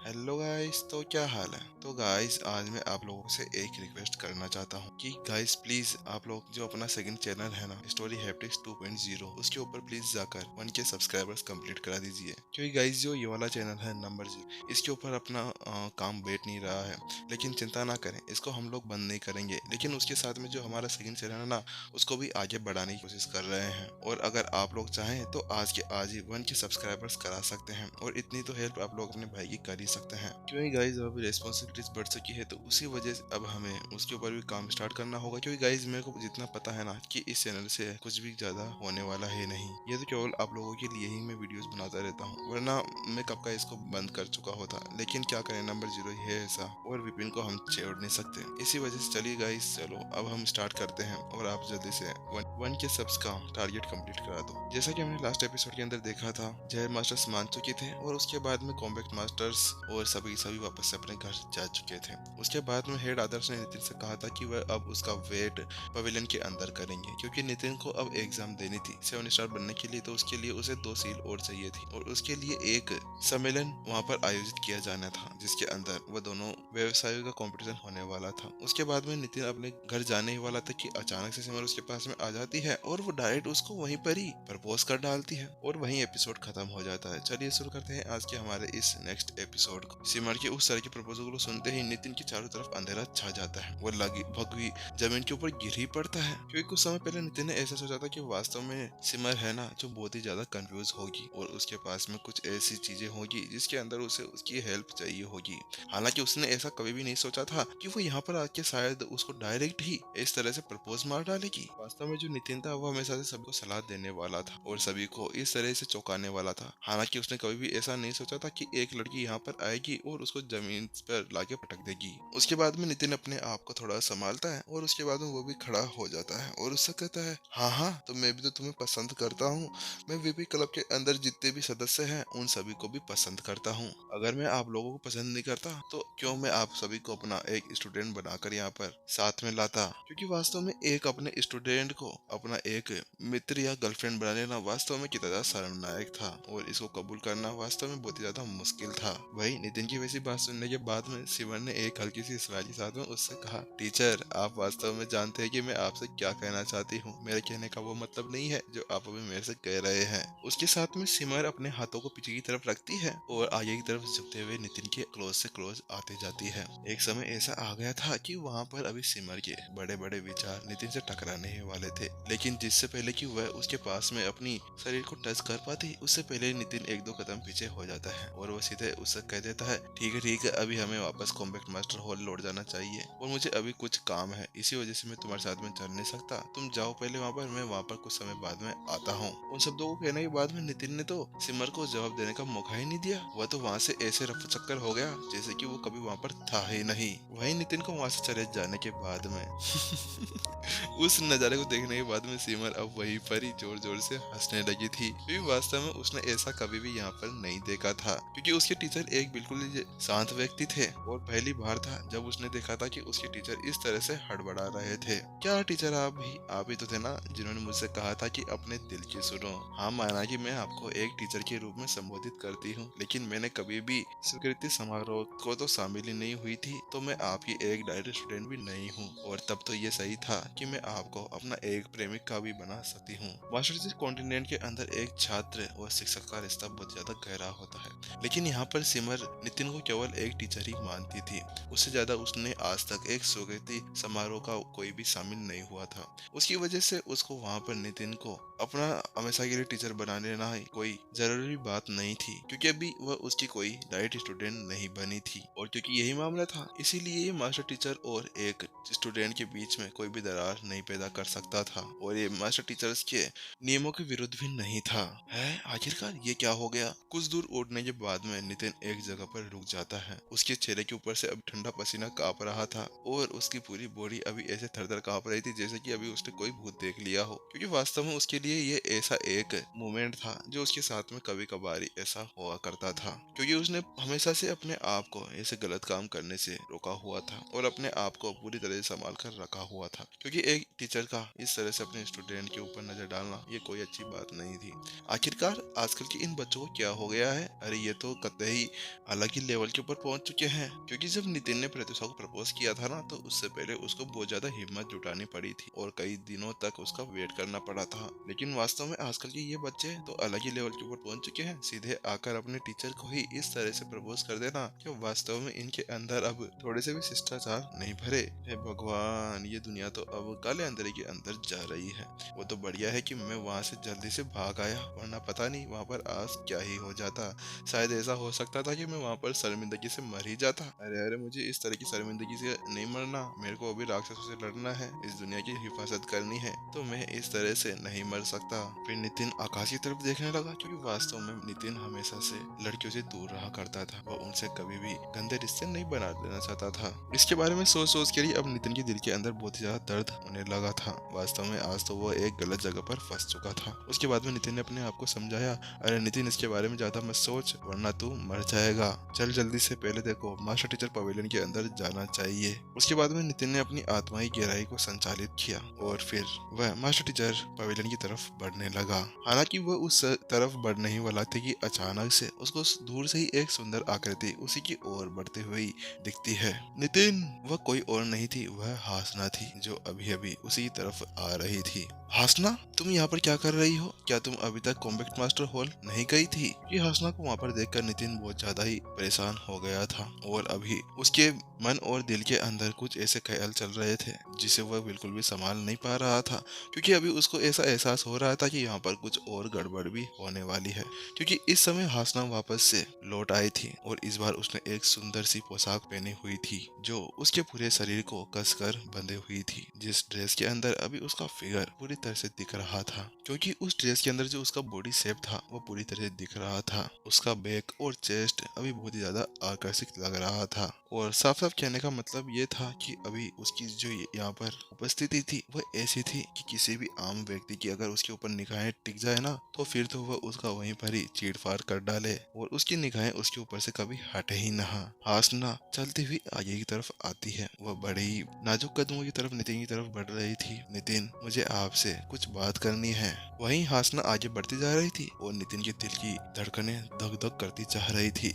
Hello guys, तो क्या हाल है। तो गाइस, आज मैं आप लोगों से एक रिक्वेस्ट करना चाहता हूँ कि गाइस प्लीज आप लोग जो अपना सेकंड चैनल है ना, स्टोरी हैप्टिक्स 2.0, उसके ऊपर प्लीज जाकर 1K सब्सक्राइबर्स कंप्लीट करा दीजिए। क्योंकि गाइस जो ये वाला चैनल है नंबर 0, इसके ऊपर अपना काम बैठ नहीं रहा है। लेकिन चिंता ना करें, इसको हम लोग बंद नहीं करेंगे। लेकिन उसके साथ में जो हमारा सेकंड चैनल है ना, उसको भी आगे बढ़ाने की कोशिश कर रहे हैं। और अगर आप लोग चाहें तो आज के आज ही 1K सब्सक्राइबर्स करा सकते हैं। और इतनी तो हेल्प आप लोग अपने भाई की कर ही सकते हैं। क्योंकि गाइज अब रिस्पॉन्सिबिलिटीज बढ़ चुकी है, तो उसी वजह से अब हमें उसके ऊपर भी काम स्टार्ट करना होगा। क्योंकि गाइज मेरे को जितना पता है ना कि इस चैनल से कुछ भी ज्यादा होने वाला है नहीं। ये तो केवल आप लोगों के लिए ही मैं वीडियोस बनाता रहता हूँ, वरना मैं कब का इसको बंद कर चुका होता। लेकिन क्या करें, नंबर 0 ही है ऐसा, और विपिन को हम छोड़ नहीं सकते। इसी वजह से चलिए गाइज, चलो अब हम स्टार्ट करते हैं। और आप जल्दी से 1K सब्स का टारगेट कंप्लीट करा दो। जैसा कि हमने लास्ट एपिसोड के अंदर देखा था, जय मास्टर्स मान चुके थे और उसके बाद में कॉम्बैक्ट मास्टर्स और सभी वापस से अपने घर जा चुके थे। उसके बाद में हेड आदर्श ने नितिन से कहा था कि वह अब उसका वेट पवेलियन के अंदर करेंगे, क्योंकि नितिन को अब एग्जाम देनी थी 7 स्टार बनने के लिए। तो उसके लिए उसे 2 सील और चाहिए थी, और उसके लिए एक सम्मेलन वहां पर आयोजित किया जाना था, जिसके अंदर वह दोनों व्यवसायों का कंपटीशन होने वाला था। उसके बाद में नितिन अपने घर जाने ही वाला था कि अचानक से सिमर उसके पास में आ जाती है और वो डायरेक्ट उसको वहीं पर ही प्रपोज कर डालती है, और वहीं एपिसोड खत्म हो जाता है। चलिए शुरू करते हैं आज के हमारे इस नेक्स्ट एपिसोड को। सिमर के उस तरह के प्रपोजल को सुनते ही नितिन की चारों तरफ अंधेरा छा जाता है। वो लगी भगवी जमीन के ऊपर गिर ही पड़ता है, क्योंकि कुछ समय पहले नितिन ने ऐसा सोचा था कि वास्तव में सिमर है ना, जो बहुत ही ज्यादा कंफ्यूज होगी और उसके पास में कुछ ऐसी चीजें होगी जिसके अंदर उसे उसकी हेल्प चाहिए होगी। हालांकि उसने ऐसा कभी भी नहीं सोचा था कि वो यहाँ पर आके शायद उसको डायरेक्ट ही इस तरह से प्रपोज मार डालेगी। वास्तव में जो नितिन था वो हमेशा से सबको सलाह देने वाला था और सभी को इस तरह से चौंकाने वाला था। हालांकि उसने कभी भी ऐसा नहीं सोचा था कि एक लड़की यहाँ पर आएगी और उसको जमीन पर लाके पटक देगी। उसके बाद में नितिन अपने आप को थोड़ा संभालता है और उसके बाद में वो भी खड़ा हो जाता है और उससे कहता है, हाँ हाँ, तो मैं भी तो तुम्हें पसंद करता हूँ। मैं वीपी क्लब के अंदर जितने भी सदस्य हैं उन सभी को भी पसंद करता हूँ। अगर मैं आप लोगों को पसंद नहीं करता तो क्यों मैं आप सभी को अपना एक स्टूडेंट बनाकर यहाँ पर साथ में लाता। क्योंकि वास्तव में एक अपने स्टूडेंट को अपना एक मित्र या गर्लफ्रेंड बना लेना वास्तव में कितना शर्मनाक था, और इसको कबूल करना वास्तव में बहुत ही ज्यादा मुश्किल था। वही नितिन की वैसी बात सुनने के बाद में सिमर ने एक हल्की सी स्माइल के साथ में उससे कहा, टीचर आप वास्तव में जानते हैं कि मैं आपसे क्या कहना चाहती हूँ। मेरे कहने का वो मतलब नहीं है जो आप अभी मेरे से कह रहे हैं। उसके साथ में सिमर अपने हाथों को पीछे की तरफ रखती है और आगे की तरफ झुकते हुए नितिन के क्लोज से क्लोज आते जाती है। एक समय ऐसा आ गया था कि वहाँ पर अभी सिमर के बड़े बड़े विचार नितिन से टकराने ही वाले थे, लेकिन जिससे पहले कि वह उसके पास में अपनी शरीर को टच कर पाती, उससे पहले नितिन एक दो कदम पीछे हो जाता है और वो सीधे उससे कह देता है, ठीक है, अभी हमें वापस कॉम्बैक्ट मास्टर हॉल लौट जाना चाहिए और मुझे अभी कुछ काम है, इसी वजह से मैं तुम्हारे साथ में चल नहीं सकता। तुम जाओ पहले वहाँ पर, मैं वहाँ पर कुछ समय बाद में आता हूँ। उन शब्दों को कहने के बाद में नितिन ने तो सिमर को जवाब देने का मौका ही नहीं दिया। वह तो वहाँ से ऐसे रफ चक्कर हो गया जैसे कि वो कभी वहाँ पर था ही नहीं। वही नितिन को वहाँ से चले जाने के बाद में उस नज़ारे को देखने के बाद में सिमर अब वहीं पर ही जोर जोर से हंसने लगी थी, क्योंकि वास्तव में उसने ऐसा कभी भी यहाँ पर नहीं देखा था। क्योंकि उसके टीचर एक बिल्कुल ही शांत व्यक्ति थे और पहली बार था जब उसने देखा था कि उसके टीचर इस तरह से हड़बड़ा रहे थे। क्या टीचर आप ही तो थे ना जिन्होंने मुझसे कहा था कि अपने दिल की सुनो। हाँ, माना कि मैं आपको एक टीचर के रूप में संबोधित करती हूँ, लेकिन मैंने कभी भी स्वीकृति समारोह को तो शामिल ही नहीं हुई थी, तो मैं आपकी एक डायरेक्ट स्टूडेंट भी नहीं हूँ। और तब तो ये सही था कि मैं आपको अपना एक प्रेमिका भी बना सकती हूँ। मास्टर्स कॉन्टिनेंट के अंदर एक छात्र और शिक्षक का रिश्ता बहुत ज्यादा गहरा होता है, लेकिन यहाँ पर सिमर नितिन को केवल एक टीचर ही मानती थी। उससे ज्यादा उसने आज तक एक स्वीकृति समारोह का कोई भी शामिल नहीं हुआ था। उसकी वजह से उसको वहाँ पर नितिन को अपना हमेशा के लिए टीचर बना लेना ही कोई जरूरी बात नहीं थी, क्योंकि अभी वह उसकी कोई राइट स्टूडेंट नहीं बनी थी। और क्योंकि यही मामला था, इसीलिए ये मास्टर टीचर और एक स्टूडेंट के बीच में कोई भी दरार नहीं पैदा कर सकता था, और ये मास्टर टीचर्स के नियमों के विरुद्ध भी नहीं था। है आखिरकार ये क्या हो गया। कुछ दूर उड़ने के बाद में नितिन एक जगह पर रुक जाता है। उसके चेहरे के ऊपर से अब ठंडा पसीना कांप रहा था और उसकी पूरी बॉडी अभी ऐसे थर थर कांप रही थी जैसे कि अभी उसने कोई भूत देख लिया हो। क्योंकि वास्तव में उसके लिए ये ऐसा एक मोमेंट था जो उसके साथ में कभी कभार ही ऐसा हुआ करता था, क्योंकि उसने हमेशा से अपने आप को ऐसे गलत काम करने से रोका हुआ था और अपने आप को पूरी तरह से संभाल कर रखा हुआ था। क्योंकि एक टीचर का इस तरह से अपने स्टूडेंट के ऊपर नजर डालना ये कोई अच्छी बात नहीं थी। आखिरकार आजकल के इन बच्चों को क्या हो गया है। अरे ये तो कतई अलग ही लेवल के ऊपर पहुंच चुके हैं, क्योंकि जब नितिन ने प्रत्युषा को प्रपोज किया था ना, तो उससे पहले उसको बहुत ज्यादा हिम्मत जुटानी पड़ी थी और कई दिनों तक उसका वेट करना पड़ा था। लेकिन वास्तव में आजकल के ये बच्चे तो अलग ही लेवल के ऊपर पहुंच चुके हैं, सीधे आकर अपने टीचर को ही इस तरह से प्रपोज कर देना कि वास्तव में इनके अंदर अब थोड़े से भी शिष्टाचार नहीं भरे। हे भगवान, ये दुनिया तो अब काले अंधेरे के अंदर जा रही है। वो तो बढ़िया है कि मैं वहाँ से जल्दी से भाग आया, वरना पता नहीं वहाँ पर आज क्या ही हो जाता। शायद ऐसा हो सकता था कि मैं वहाँ पर शर्मिंदगी से मर ही जाता। अरे अरे, मुझे इस तरह की शर्मिंदगी से नहीं मरना, मेरे को अभी राक्षसों से लड़ना है, इस दुनिया की हिफाजत करनी है, तो मैं इस तरह से नहीं मर सकता। फिर नितिन आकाश की तरफ देखने लगा, क्योंकि वास्तव में नितिन हमेशा से लड़कियों से दूर रहा करता था। वह उनसे कभी भी गंदे रिश्ते नहीं बना लेना चाहता था। इसके बारे में सोच सोच कर ही अब नितिन के दिल के अंदर बहुत ही ज्यादा दर्द होने लगा था। वास्तव में आज तो वो एक गलत जगह पर फंस चुका था। उसके बाद में नितिन ने अपने आप को समझाया, अरे नितिन, इसके बारे में ज्यादा मत सोच, वरना तू मर जाएगा। चल जल्दी से, पहले देखो मास्टर टीचर पवेलियन के अंदर जाना चाहिए। उसके बाद में नितिन ने अपनी आत्माई गहराई को संचालित किया और फिर वह मास्टर टीचर पवेलियन की तरफ बढ़ने लगा। हालांकि वह उस तरफ बढ़ने ही वाला थे कि अचानक से उसको दूर से ही एक सुंदर आकृति उसी की ओर बढ़ते हुए दिखती है। नितिन, वह कोई और नहीं थी, वह हासना थी, जो अभी अभी उसी तरफ आ रही थी। हासना, तुम यहाँ पर क्या कर रही हो? क्या तुम अभी तक कॉम्बैट मास्टर हॉल नहीं गई थी? ये हासना को वहाँ पर देखकर नितिन बहुत ज्यादा ही परेशान हो गया था और अभी उसके मन और दिल के अंदर कुछ ऐसे ख्याल चल रहे थे जिसे वह बिल्कुल भी संभाल नहीं पा रहा था, क्योंकि अभी उसको ऐसा एहसास हो रहा था कि यहाँ पर कुछ और गड़बड़ भी होने वाली है। क्योंकि इस समय हासना वापस से लौट आई थी और इस बार उसने एक सुंदर सी पोशाक पहनी हुई थी, जो उसके पूरे शरीर को कसकर बंधे हुई थी। जिस ड्रेस के अंदर अभी उसका फिगर पूरी तरह से दिख रहा था, क्योंकि उस ड्रेस के अंदर जो उसका बॉडी शेप था वो पूरी तरह से दिख रहा था। उसका बैक और चेस्ट अभी बहुत ही ज्यादा आकर्षक लग रहा था और साफ साफ कहने का मतलब ये था कि अभी उसकी जो यहाँ पर उपस्थिति थी वह ऐसी थी कि किसी भी आम व्यक्ति की अगर उसके ऊपर निगाहें टिक जाए ना, तो फिर तो वह उसका वहीं पर ही चीड़-फाड़ कर डाले और उसकी निगाहें उसके ऊपर से कभी हटे ही ना। हासना चलती हुई आगे की तरफ आती है। वह बड़े ही नाजुक कदमों की तरफ नितिन की तरफ बढ़ रही थी। नितिन, मुझे आपसे कुछ बात करनी है। वहीं हासना आगे बढ़ती जा रही थी और नितिन के दिल की धड़कनें धक धक करती जा रही थी।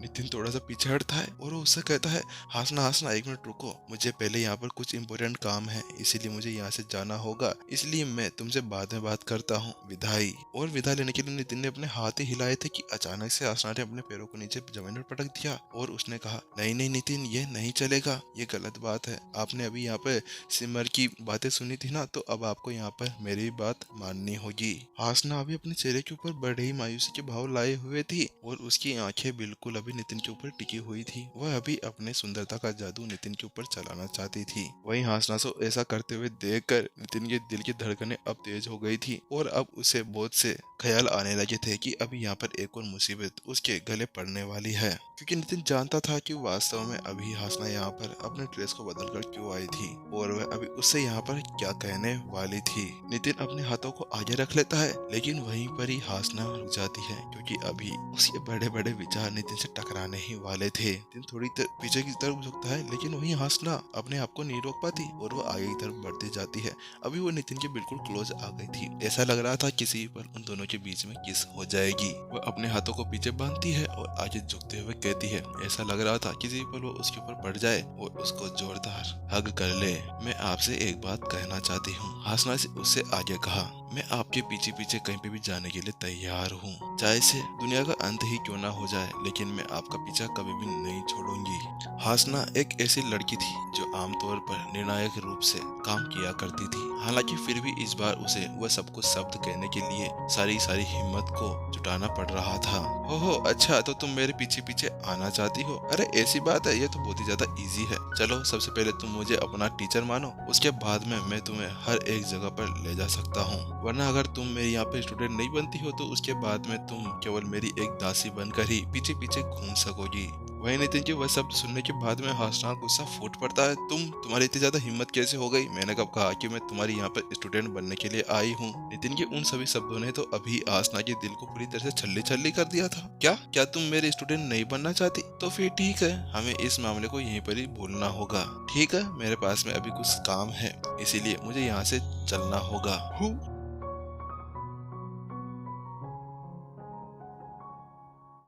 नितिन थोड़ा सा पीछे हटता है और वो उससे कहता है, हासना हासना, एक मिनट रुको, मुझे पहले यहाँ पर कुछ इम्पोर्टेंट काम है, इसीलिए मुझे यहाँ से जाना होगा, इसलिए मैं तुमसे बाद में बात करता हूँ, विदाई। और विदा लेने के लिए नितिन ने अपने हाथ ही हिलाए थे कि अचानक से हासना ने अपने पैरों को नीचे जमीन पर पटक दिया और उसने कहा, नहीं नहीं नितिन, ये नहीं चलेगा, ये गलत बात है। आपने अभी यहाँ पे सिमर की बातें सुनी थी ना, तो अब आपको यहाँ पर मेरी बात माननी होगी। हासना अभी अपने चेहरे के ऊपर बड़े ही मायूसी के भाव लाए हुए थी और उसकी आंखें बिल्कुल अभी नितिन के ऊपर टिकी हुई थी। वह अभी अपने सुंदरता का जादू नितिन के ऊपर चलाना चाहती थी। वहीं हासना को ऐसा करते हुए देखकर नितिन के दिल की धड़कनें अब तेज हो गई थी और अब उसे बहुत से ख्याल आने लगे थे कि अभी यहाँ पर एक और मुसीबत उसके गले पड़ने वाली है, क्योंकि नितिन जानता था कि वास्तव में अभी हासना यहाँ पर अपने ड्रेस को बदल कर क्यों आई थी और वह अभी उससे यहाँ पर क्या कहने वाली थी। नितिन अपने हाथों को आगे रख लेता है, लेकिन वहीं पर ही हासना रुक जाती है, क्योंकि अभी उसके बड़े बड़े विचार नितिन से टकराने ही वाले थे। नितिन थोड़ी पीछे की तरफ झुकता है, लेकिन वहीं हासना अपने आप को नहीं रोक पाती और वो आगे की तरफ बढ़ती जाती है। अभी वो नितिन के बिल्कुल क्लोज आ गई थी। ऐसा लग रहा था किसी पर उन दोनों के बीच में किस हो जाएगी। वह अपने हाथों को पीछे बांधती है और आगे झुकते हुए कहती है, ऐसा लग रहा था किसी पर वो उसके ऊपर पड़ जाए और उसको जोरदार हग कर ले। मैं आपसे एक बात कहना चाहती हूँ। हासना से उससे आगे कहा, मैं आपके पीछे पीछे कहीं पे भी जाने के लिए तैयार हूँ, चाहे से दुनिया का अंत ही क्यों ना हो जाए, लेकिन मैं आपका पीछा कभी भी नहीं छोड़ूंगी। हासना एक ऐसी लड़की थी जो आमतौर पर निर्णायक रूप से काम किया करती थी, हालांकि फिर भी इस बार उसे वह सब कुछ शब्द कहने के लिए सारी हिम्मत को जुटाना पड़ रहा था। हो अच्छा, तो तुम मेरे पीछे पीछे आना चाहती हो? अरे ऐसी बात है, ये तो बहुत ही ज्यादा इजी है। चलो सबसे पहले तुम मुझे अपना टीचर मानो, उसके बाद में मैं तुम्हें हर एक जगह पर ले जा सकता हूँ, वरना अगर तुम मेरे यहाँ पे स्टूडेंट नहीं बनती हो तो उसके बाद में तुम केवल मेरी एक दासी बनकर ही पीछे पीछे घूम सकोगी। वही नितिन के वह शब्द सुनने के बाद में हासना गुस्सा फूट पड़ता है। तुम्हारी इतनी ज्यादा हिम्मत कैसे हो गई? मैंने कब कहा कि मैं तुम्हारी यहाँ पर स्टूडेंट बनने के लिए आई हूँ? नितिन के उन सभी शब्दों ने तो अभी हासना के दिल को पूरी तरह से छल्ली छल्ली कर दिया था। क्या तुम मेरे स्टूडेंट नहीं बनना चाहती? तो फिर ठीक है, हमें इस मामले को यहीं पर ही भूलना होगा। ठीक है, मेरे पास में अभी कुछ काम है, इसीलिए मुझे यहाँ से चलना होगा।